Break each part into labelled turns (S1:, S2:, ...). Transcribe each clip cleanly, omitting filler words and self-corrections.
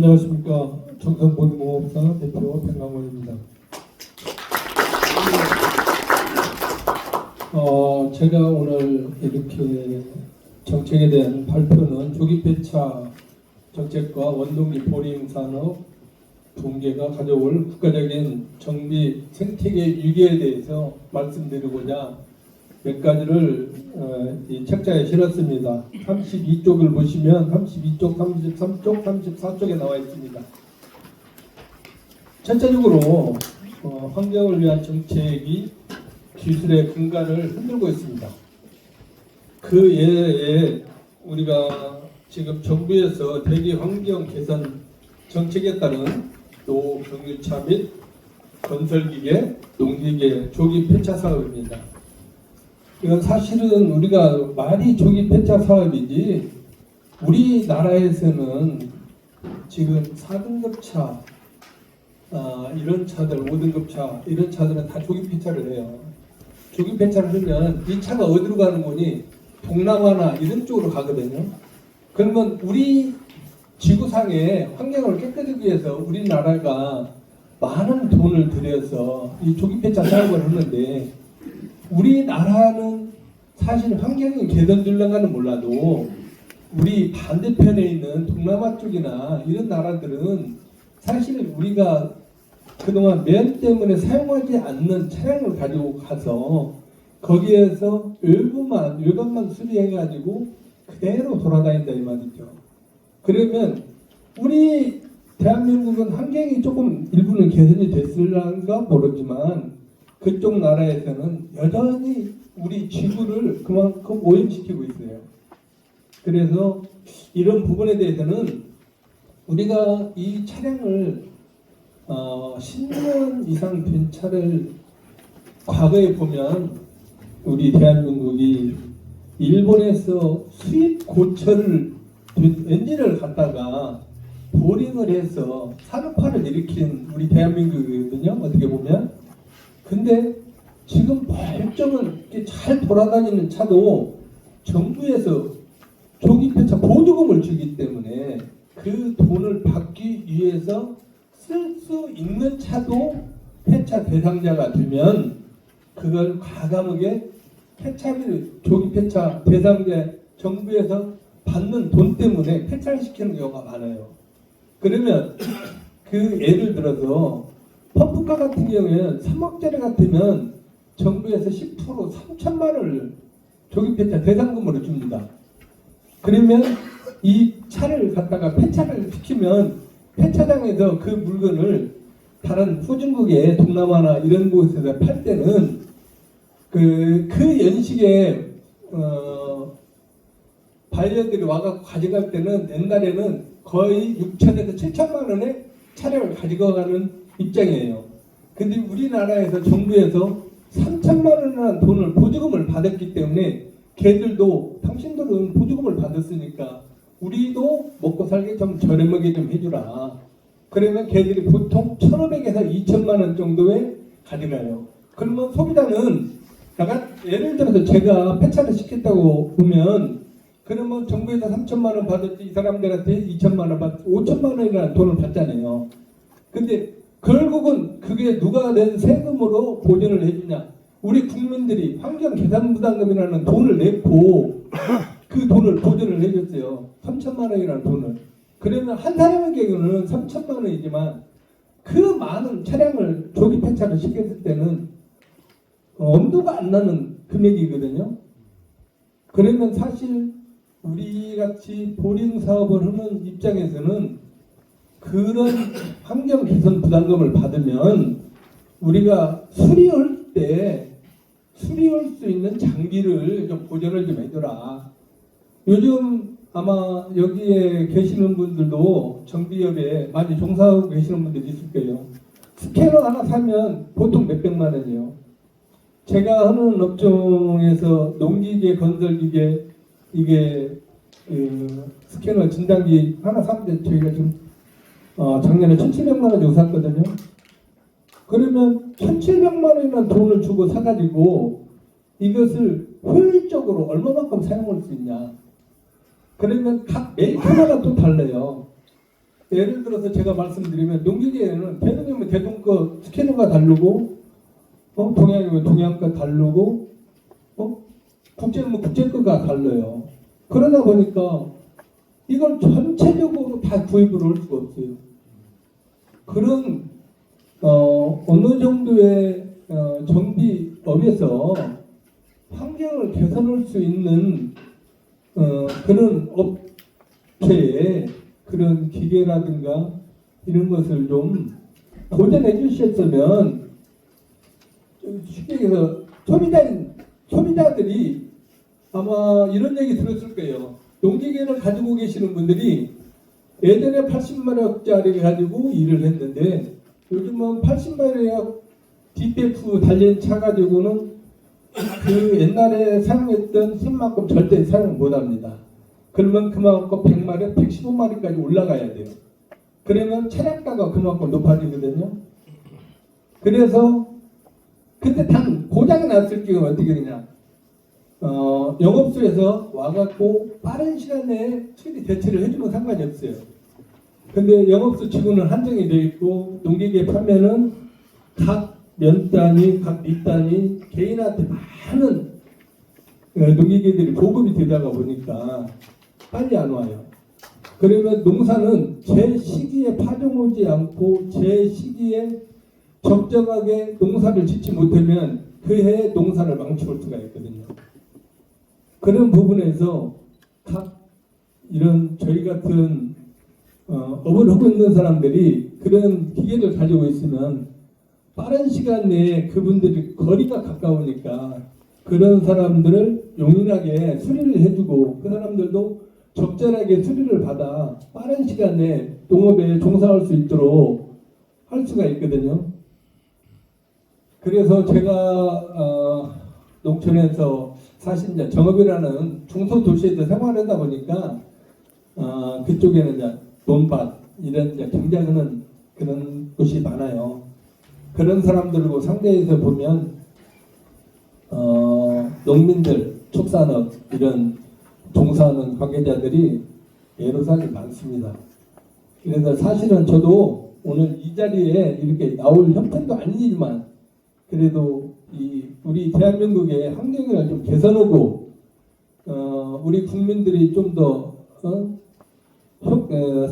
S1: 안녕하십니까. 정성본무업사 대표 백강원입니다. 제가 오늘 이렇게 정책에 대한 발표는 조기 폐차 정책과 원동기 보링 산업 붕괴가 가져올 국가적인 정비 생태계 위기에 대해서 말씀드리고자 몇 가지를 이 책자에 실었습니다. 32쪽을 보시면 32쪽, 33쪽, 34쪽에 나와 있습니다. 전체적으로 환경을 위한 정책이 기술의 근간을 흔들고 있습니다. 그 예에 우리가 지금 정부에서 대기 환경 개선 정책에 따른 또 경유차 및 건설기계, 농기계 조기 폐차 사업입니다. 이건 사실은 우리가 말이 조기 폐차 사업이지 우리나라에서는 지금 4등급차 이런 차들, 5등급차 이런 차들은 다 조기 폐차를 해요. 조기 폐차를 하면 이 차가 어디로 가는 거니? 동남아나 이런 쪽으로 가거든요. 그러면 우리 지구상의 환경을 깨끗하기 위해서 우리나라가 많은 돈을 들여서 이 조기 폐차 사업을 하는데 우리나라는 사실 환경이 개선되려가는 몰라도 우리 반대편에 있는 동남아 쪽이나 이런 나라들은 사실 우리가 그동안 면 때문에 사용하지 않는 차량을 가지고 가서 거기에서 외관만 수리해가지고 그대로 돌아다닌다 이 말이죠. 그러면 우리 대한민국은 환경이 조금 일부는 개선이 됐을런가 모르지만 그쪽 나라에서는 여전히 우리 지구를 그만큼 오염시키고 있어요. 그래서 이런 부분에 대해서는 우리가 이 차량을 10년 이상 된 차를 과거에 보면 우리 대한민국이 일본에서 수입 고철을 엔진을 갖다가 보링을 해서 산업화를 일으킨 우리 대한민국이거든요. 어떻게 보면. 근데 지금 멀쩡한 잘 돌아다니는 차도 정부에서 조기 폐차 보조금을 주기 때문에 그 돈을 받기 위해서 쓸 수 있는 차도 폐차 대상자가 되면 그걸 과감하게 폐차비를 조기 폐차 대상자 정부에서 받는 돈 때문에 폐차를 시키는 경우가 많아요. 그러면 그 예를 들어서 펌프카 같은 경우에는 3억짜리 같으면 정부에서 10% 3천만 원을 조기 폐차 대상금으로 줍니다. 그러면 이 차를 갖다가 폐차를 시키면 폐차장에서 그 물건을 다른 후진국의 동남아나 이런 곳에서 팔 때는 그 연식에 바이어들이 와서 가져갈 때는 옛날에는 거의 6천에서 7천만 원의 차량을 가져가는 입장이에요. 근데 우리나라에서 정부에서 3천만 원이라는 돈을 보조금을 받았기 때문에 걔들도 당신들은 보조금을 받았으니까 우리도 먹고 살기 좀 저렴하게 좀 해주라. 그러면 걔들이 보통 1,500에서 2천만 원 정도에 가져가요. 그러면 소비자는 약간 예를 들어서 제가 폐차를 시켰다고 보면 그러면 정부에서 3천만 원 받았지 이 사람들한테 2천만 원 받, 5천만 원이라는 돈을 받잖아요. 근데 결국은 그게 누가 낸 세금으로 보전을 해주냐? 우리 국민들이 환경 개선 부담금이라는 돈을 내고 그 돈을 보전을 해줬어요. 3천만 원이라는 돈을. 그러면 한 사람의 경우는 3천만 원이지만 그 많은 차량을 조기 폐차를 시켰을 때는 엄두가 안 나는 금액이거든요. 그러면 사실 우리 같이 보링 사업을 하는 입장에서는 그런 환경 개선 부담금을 받으면 우리가 수리할 때 수리할 수 있는 장비를 좀 보전을 좀 해줘라. 요즘 아마 여기에 계시는 분들도 정비업에 많이 종사하고 계시는 분들이 있을 거예요. 스캐너 하나 사면 보통 몇백만 원이에요. 제가 하는 업종에서 농기계, 건설기계 이게 스캐너 진단기 하나 사는데 저희가 지금 작년에 1,700만 원 주고 샀거든요. 그러면 1,700만 원이라는 돈을 주고 사가지고 이것을 효율적으로 얼마만큼 사용할 수 있냐. 그러면 각 메이커마다 또 달라요. 예를 들어서 제가 말씀드리면 농기계에는 대동이면 대동 거 스캐너가 다르고 동양이면 동양 거 다르고 국제는 국제 거가 달라요. 그러다 보니까 이걸 전체적으로 다 구입을 할 수가 없어요. 그런 어느 정도의 정비업에서 환경을 개선할 수 있는 그런 업체에 그런 기계라든가 이런 것을 좀 보전해 주셨으면 쉽게 얘기해서 소비자들이 아마 이런 얘기 들었을 거예요. 농기계를 가지고 계시는 분들이 예전에 80마력짜리 가지고 일을 했는데 요즘은 80마력 DPF 달린 차 가지고는 그 옛날에 사용했던 힘만큼 절대 사용 못합니다. 그러면 그만큼 100마력, 115마력까지 올라가야 돼요. 그러면 차량가가 그만큼 높아지거든요. 그래서 그때 단 고장이 났을 경우 어떻게 되냐? 영업소에서 와갖고 빠른 시간 내에 수리 대처를 해주면 상관이 없어요. 근데 영업소 직원은 한정이 되어 있고 농기계 판매는 각 면 단위, 각 밑단위 개인한테 많은 농기계들이 보급이 되다가 보니까 빨리 안 와요. 그러면 농사는 제 시기에 파종하지 않고 제 시기에 적정하게 농사를 짓지 못하면 그 해에 농사를 망쳐올 수가 있거든요. 그런 부분에서 각 이런 저희 같은 업을 하고 있는 사람들이 그런 기계를 가지고 있으면 빠른 시간 내에 그분들이 거리가 가까우니까 그런 사람들을 용인하게 수리를 해주고 그 사람들도 적절하게 수리를 받아 빠른 시간 내에 농업에 종사할 수 있도록 할 수가 있거든요. 그래서 제가 농촌에서 사실 이제 정읍이라는 중소도시에서 생활하다 보니까 그쪽에는 이제 논밭 이런 이제 경작하는 그런 곳이 많아요. 그런 사람들과 상대해서 보면 농민들, 축산업 이런 종사하는 관계자들이 애로사항이 많습니다. 그래서 사실은 저도 오늘 이 자리에 이렇게 나올 형편도 아니지만 그래도 우리 대한민국의 환경을 좀 개선하고 우리 국민들이 좀 더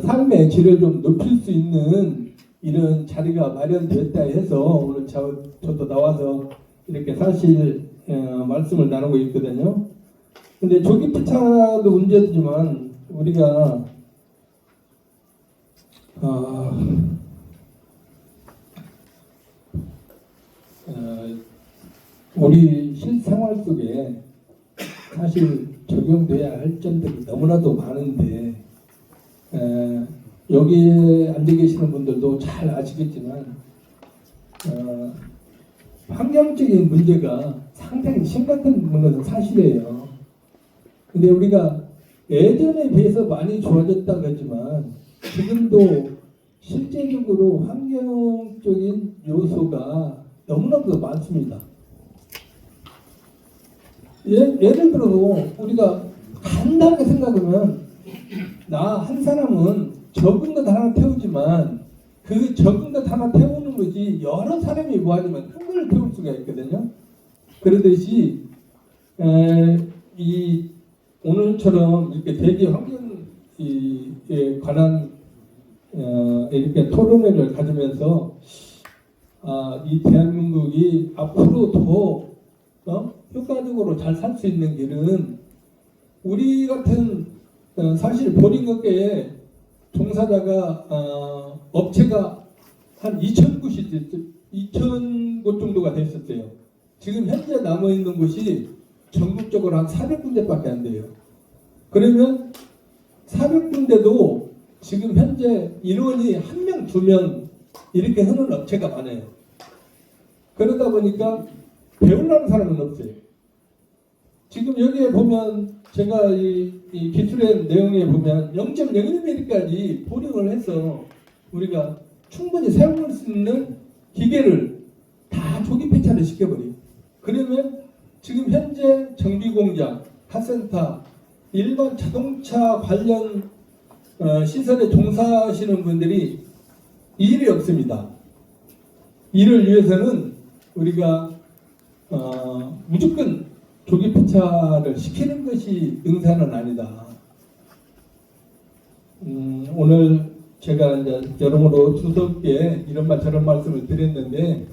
S1: 삶의 질을 좀 높일 수 있는 이런 자리가 마련됐다 해서 오늘 저도 나와서 이렇게 사실 말씀을 나누고 있거든요. 근데 조기폐차도 문제지만 우리가 우리 실생활 속에 사실 적용돼야 할 점들이 너무나도 많은데 여기에 앉아 계시는 분들도 잘 아시겠지만 환경적인 문제가 상당히 심각한 것은 사실이에요. 근데 우리가 예전에 비해서 많이 좋아졌다고 하지만 지금도 실제적으로 환경적인 요소가 너무나도 많습니다. 예를 들어서 우리가 간단하게 생각하면 나 한 사람은 적은 것 하나 태우지만 그 적은 것 하나 태우는 것이 여러 사람이 모아지면 큰 걸 태울 수가 있거든요. 그러듯이 이 오늘처럼 이렇게 대기 환경에 관한 이렇게 토론회를 가지면서 이 대한민국이 앞으로 더 효과적으로 잘 살 수 있는 길은 우리 같은 사실 보링업계에 종사자가 업체가 한 2,000곳 정도가 됐었어요. 지금 현재 남아있는 곳이 전국적으로 한 400군데밖에 안 돼요. 그러면 400군데도 지금 현재 인원이 1명, 2명 이렇게 하는 업체가 많아요. 그러다 보니까 배우려는 사람은 없어요. 지금 여기에 보면 제가 이 기술의 내용에 보면 0.01mm까지 보링을 해서 우리가 충분히 사용할 수 있는 기계를 다 조기 폐차를 시켜버려요. 그러면 지금 현재 정비공장, 카센터, 일반 자동차 관련 시설에 종사하시는 분들이 일이 없습니다. 이를 위해서는 우리가 무조건 조기 폐차를 시키는 것이 응사는 아니다. 오늘 제가 이제 여러모로 두석께 이런 말 저런 말씀을 드렸는데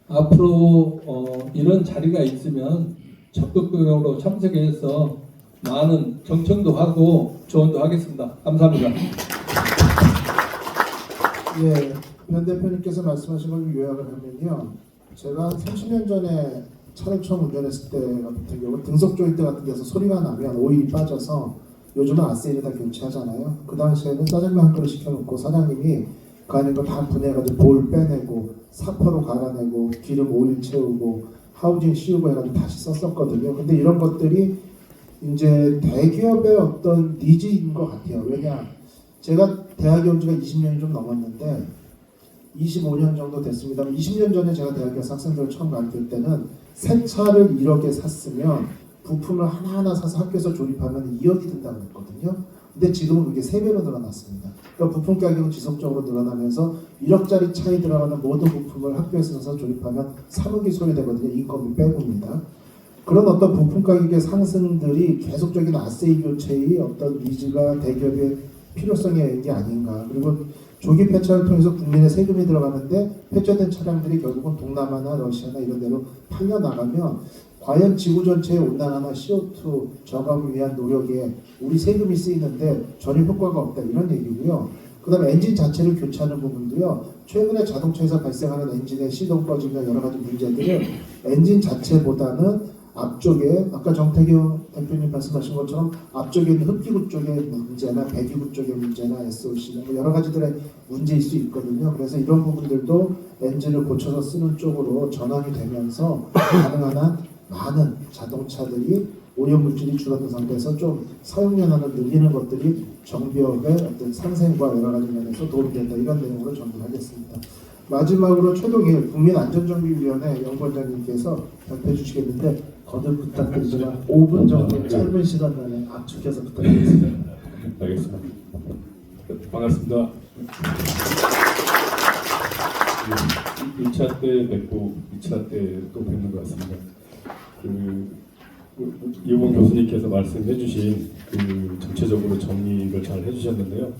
S1: 앞으로 이런 자리가 있으면 적극적으로 참석해서 많은 경청도 하고 조언도 하겠습니다. 감사합니다.
S2: 예, 변 대표님께서 말씀하신 걸 요약을 하면요. 제가 30년 전에 차를 처음 운전했을 때 같은 경우 등속 조인트 같은 데서 소리가 나면 오일이 빠져서 요즘은 아세이를 다 교체하잖아요. 그 당시에는 짜장면 한 그릇 시켜놓고 사장님이 그 안에 거 다 분해해가지고 볼 빼내고 사포로 갈아내고 기름 오일 채우고 하우징 씌우고 해가지고 다시 썼었거든요. 근데 이런 것들이 이제 대기업의 어떤 니즈인 것 같아요. 왜냐, 제가 대학에 온 지가 20년이 좀 넘었는데 25년 정도 됐습니다. 20년 전에 제가 대학에 가서 학생들을 처음 가르칠 때는 새 차를 1억에 샀으면 부품을 하나하나 사서 학교에서 조립하면 2억이 든다고 했거든요. 근데 지금은 그게 3배로 늘어났습니다. 그러니까 부품 가격은 지속적으로 늘어나면서 1억짜리 차에 들어가는 모든 부품을 학교에서 사서 조립하면 3억이 소요되거든요. 인건비 빼고입니다. 그런 어떤 부품 가격의 상승들이 계속적인 아세이 교체의 어떤 니즈가 대기업의 필요성의 게 아닌가. 그리고 조기 폐차를 통해서 국민의 세금이 들어가는데 폐차된 차량들이 결국은 동남아나 러시아나 이런 데로 팔려 나가면 과연 지구 전체의 온난화나 CO2 저감을 위한 노력에 우리 세금이 쓰이는데 전혀 효과가 없다 이런 얘기고요. 그 다음에 엔진 자체를 교체하는 부분도요. 최근에 자동차에서 발생하는 엔진의 시동 꺼짐이나 여러 가지 문제들은 엔진 자체보다는 앞쪽에 아까 정태경 대표님 말씀하신 것처럼 앞쪽에 있는 흡기구 쪽의 문제나 배기구 쪽의 문제나 SOC 뭐 여러 가지들의 문제일 수 있거든요. 그래서 이런 부분들도 엔진을 고쳐서 쓰는 쪽으로 전환이 되면서 가능한 한 많은 자동차들이 오염물질이 줄어든 상태에서 좀 사용연한을 늘리는 것들이 정비업의 어떤 상생과 여러 가지 면에서 도움이 된다. 이런 내용으로 정리하겠습니다. 마지막으로 최동일 국민안전정비위원회 연구원장님께서 발표해 주시겠는데 거듭 부탁드리지만 5분 정도 짧은 시간 안에 압축해서 부탁드리겠습니다.
S3: 알겠습니다. 반갑습니다. 1차 때 뵙고 2차 때 또 뵙는 것 같습니다. 이호봉 교수님께서 말씀해주신 전체적으로 정리를 잘 해주셨는데요.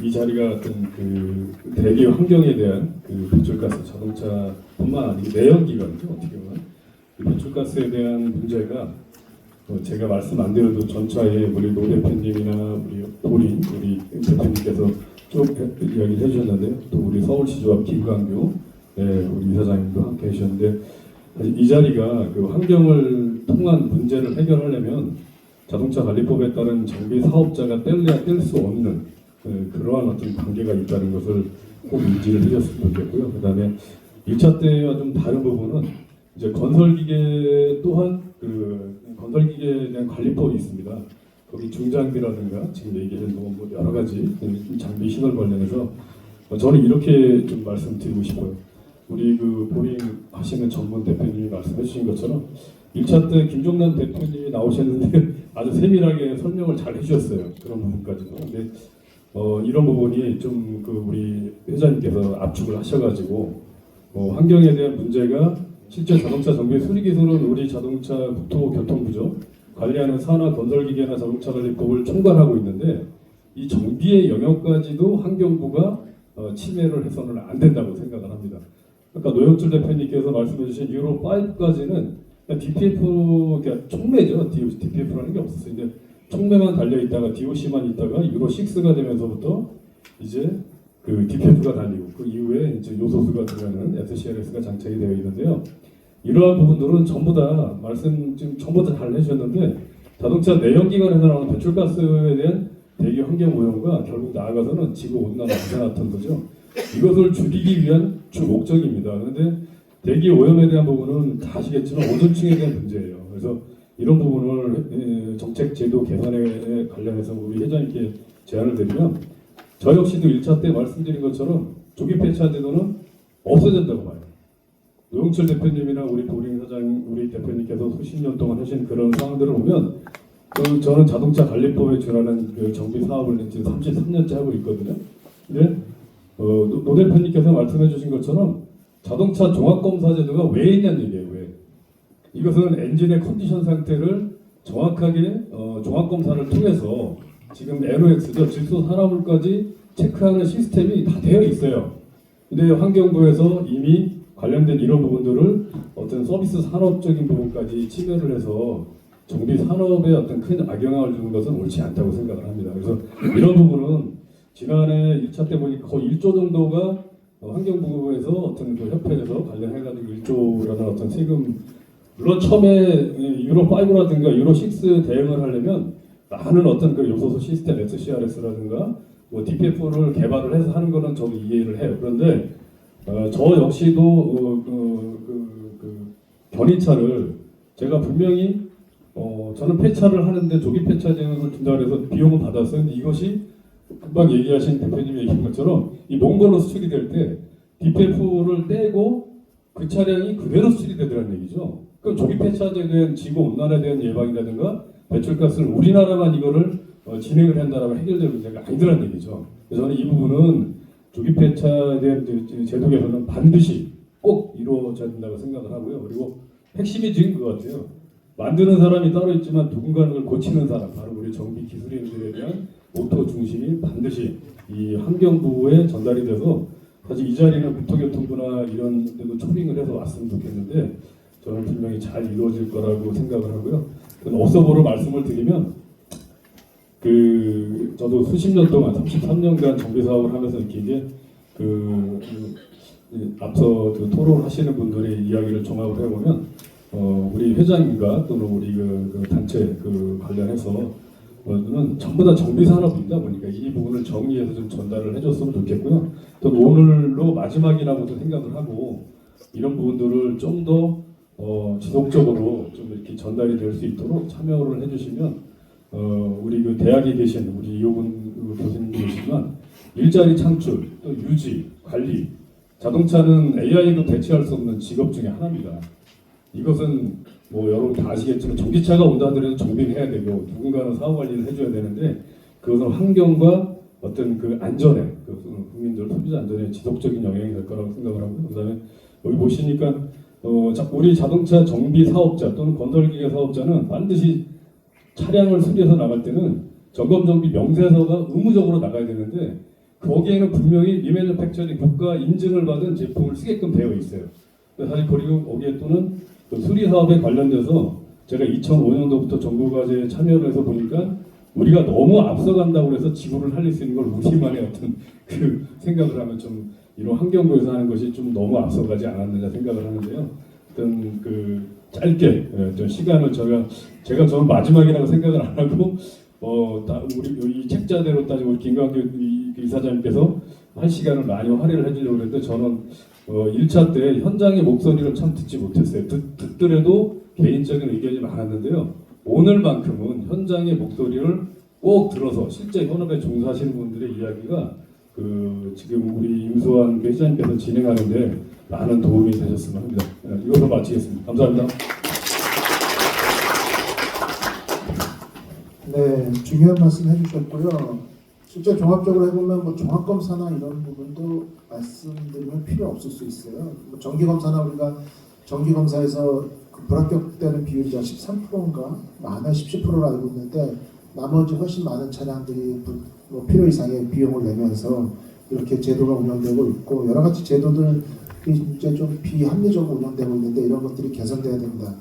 S3: 이 자리가 어떤 대기 환경에 대한 배출가스 자동차뿐만 아니고 내연기관이죠. 어떻게 보면 이 배출가스에 대한 문제가 제가 말씀 안 드려도 전차에 우리 노 대표님이나 우리 보린 우리 대표님께서 쭉 이야기를 해주셨는데요. 또 우리 서울시조합 김광규 우리 이사장님도 함께 해주셨는데 이 자리가 환경을 통한 문제를 해결하려면 자동차 관리법에 따른 정비 사업자가 뗄래야 뗄 수 없는 그러한 어떤 관계가 있다는 것을 꼭 인지를 해줬으면 좋겠고요. 그 다음에 1차 때와 좀 다른 부분은 이제 건설기계 또한 건설기계에 대한 관리법이 있습니다. 거기 중장비라든가 지금 얘기하는 뭐 여러 가지 장비 신설 관련해서 저는 이렇게 좀 말씀드리고 싶어요. 우리 보링 하시는 전문 대표님이 말씀해 주신 것처럼 1차 때 김종남 대표님이 나오셨는데 아주 세밀하게 설명을 잘 해주셨어요. 그런 부분까지도. 근데 이런 부분이 좀 우리 회장님께서 압축을 하셔가지고 환경에 대한 문제가 실제 자동차 정비 수리기술은 우리 자동차 국토교통부죠. 관리하는 산하 건설기계나 자동차 관리법을 총괄하고 있는데 이 정비의 영역까지도 환경부가 침해를 해서는 안 된다고 생각을 합니다. 아까 노영철 대표님께서 말씀해주신 유로 5까지는 DPF 총매죠. DPF라는 게 없었어요. 이제 총매만 달려 있다가 DOC만 있다가 유로 6가 되면서부터 이제 DPF가 달리고 그 이후에 이제 요소수가 들어가는 FCRS가 장착이 되어 있는데요. 이러한 부분들은 전부 다 지금 전부 다 잘 해주셨는데 자동차 내연기관에서 나오는 배출가스에 대한 대기 환경 오염과 결국 나아가서는 지구 온난화 이산화탄소죠. 이것을 줄이기 위한 주 목적입니다. 그런데 대기 오염에 대한 부분은 다 아시겠지만 오존층에 대한 문제예요. 그래서 이런 부분을 정책 제도 개선에 관련해서 우리 회장님께 제안을 드리면 저 역시도 1차 때 말씀드린 것처럼 조기 폐차 제도는 없어진다고 봐요. 노영철 대표님이나 우리 보링 사장, 우리 대표님께서 수십 년 동안 하신 그런 상황들을 보면 저는 자동차 관리법에 준하는 그 정비 사업을 지금 33년째 하고 있거든요. 근데 노 대표님께서 말씀해 주신 것처럼 자동차 종합검사 제도가 왜 있냐는 얘기예요. 왜? 이것은 엔진의 컨디션 상태를 정확하게 종합검사를 통해서 지금 NOx죠. 질소 산화물까지 체크하는 시스템이 다 되어 있어요. 근데 환경부에서 이미 관련된 이런 부분들을 어떤 서비스 산업적인 부분까지 침해를 해서 정비 산업에 어떤 큰 악영향을 주는 것은 옳지 않다고 생각을 합니다. 그래서 이런 부분은 지난해 1차 때 보니까 거의 1조 정도가 환경부에서 어떤 그 협회에서 관련해가지고 1조라는 어떤 세금, 물론 처음에 유로 5라든가 유로 6 대응을 하려면 많은 어떤 그 요소수 시스템 SCRS라든가 뭐 DPF를 개발을 해서 하는 거는 저도 이해를 해요. 그런데 저 역시도 그 견인차를 제가 분명히 저는 폐차를 하는데 조기 폐차 제형을 준다고 해서 비용을 받았어요. 근데 이것이 금방 얘기하신 대표님이 얘기한 것처럼 이 몽골로 수출이 될 때 DPF를 떼고 그 차량이 그대로 수출이 되더라는 얘기죠. 그럼 조기 폐차제에 대한 지구 온난화에 대한 예방이라든가 배출가스를 우리나라만 이거를 진행을 한다라면 해결될 문제가 아니더라는 얘기죠. 그래서 저는 이 부분은 조기 폐차에 대한 제도 개선은 반드시 꼭 이루어져야 된다고 생각을 하고요. 그리고 핵심이 지금 그거 같아요. 만드는 사람이 따로 있지만 누군가는 그걸 고치는 사람, 바로 우리 정비 기술인들에 대한 모토 중심이 반드시 이 환경부에 전달이 돼서 사실 이 자리는 국토교통부나 이런 데도 초빙을 해서 왔으면 좋겠는데 저는 분명히 잘 이루어질 거라고 생각을 하고요. 업소보로 말씀을 드리면 저도 수십 년 동안 33년간 정비 사업을 하면서 이렇게 앞서 토론하시는 분들의 이야기를 종합을 해보면 우리 회장님과 또는 우리 그 단체 관련해서 는 전부 다 정비 산업이다 보니까 이 부분을 정리해서 좀 전달을 해줬으면 좋겠고요. 또 오늘로 마지막이라고도 생각을 하고 이런 부분들을 좀 더 지속적으로 좀 이렇게 전달이 될 수 있도록 참여를 해주시면 우리 그 대학에 계신 우리 이호근 교수님도 계시지만 일자리 창출 또 유지 관리 자동차는 AI도 대체할 수 없는 직업 중에 하나입니다. 이것은 뭐 여러분 다 아시겠지만 전기차가 온다 하더라도 정비를 해야 되고 누군가는 사후 관리를 해줘야 되는데 그것은 환경과 어떤 그 안전에 국민들 소비자 안전에 지속적인 영향이 될 거라고 생각을 하고 그다음에 여기 보시니까 우리 자동차 정비 사업자 또는 건설기계 사업자는 반드시 차량을 수리해서 나갈 때는 점검 정비 명세서가 의무적으로 나가야 되는데 거기에는 분명히 리매뉴팩처링 국가 인증을 받은 제품을 쓰게끔 되어 있어요. 사실 그리고 거기에 또는 수리 사업에 관련돼서 제가 2005년도부터 정부과제에 참여를 해서 보니까 우리가 너무 앞서간다고 해서 지구를 살릴 수 있는 걸 우리만의 어떤 그 생각을 하면 좀 이런 환경부에서 하는 것이 좀 너무 앞서가지 않았느냐 생각을 하는데요. 어떤 짧게 좀 시간을 제가 저는 마지막이라고 생각을 안 하고 우리 이 책자대로 따지고 우리 김광규 이사장님께서 한 시간을 많이 할애를 해주려고 했는데 저는 1차 때 현장의 목소리를 참 듣지 못했어요. 듣더라도 개인적인 의견이 많았는데요. 오늘만큼은 현장의 목소리를 꼭 들어서 실제 현업에 종사하시는 분들의 이야기가 지금 우리 임수환 회장님께서 진행하는데 많은 도움이 되셨으면 합니다. 이것으로 마치겠습니다. 감사합니다.
S2: 네, 중요한 말씀 해주셨고요. 실제 종합적으로 해보면 뭐 종합검사나 이런 부분도 말씀드리면 필요 없을 수 있어요. 뭐 정기검사나 우리가 정기검사에서 그 불합격되는 비율이 13%인가 많아 17%로 알고 있는데 나머지 훨씬 많은 차량들이 뭐 필요 이상의 비용을 내면서 이렇게 제도가 운영되고 있고 여러 가지 제도들이 이제 좀 비합리적으로 운영되고 있는데 이런 것들이 개선돼야 된다.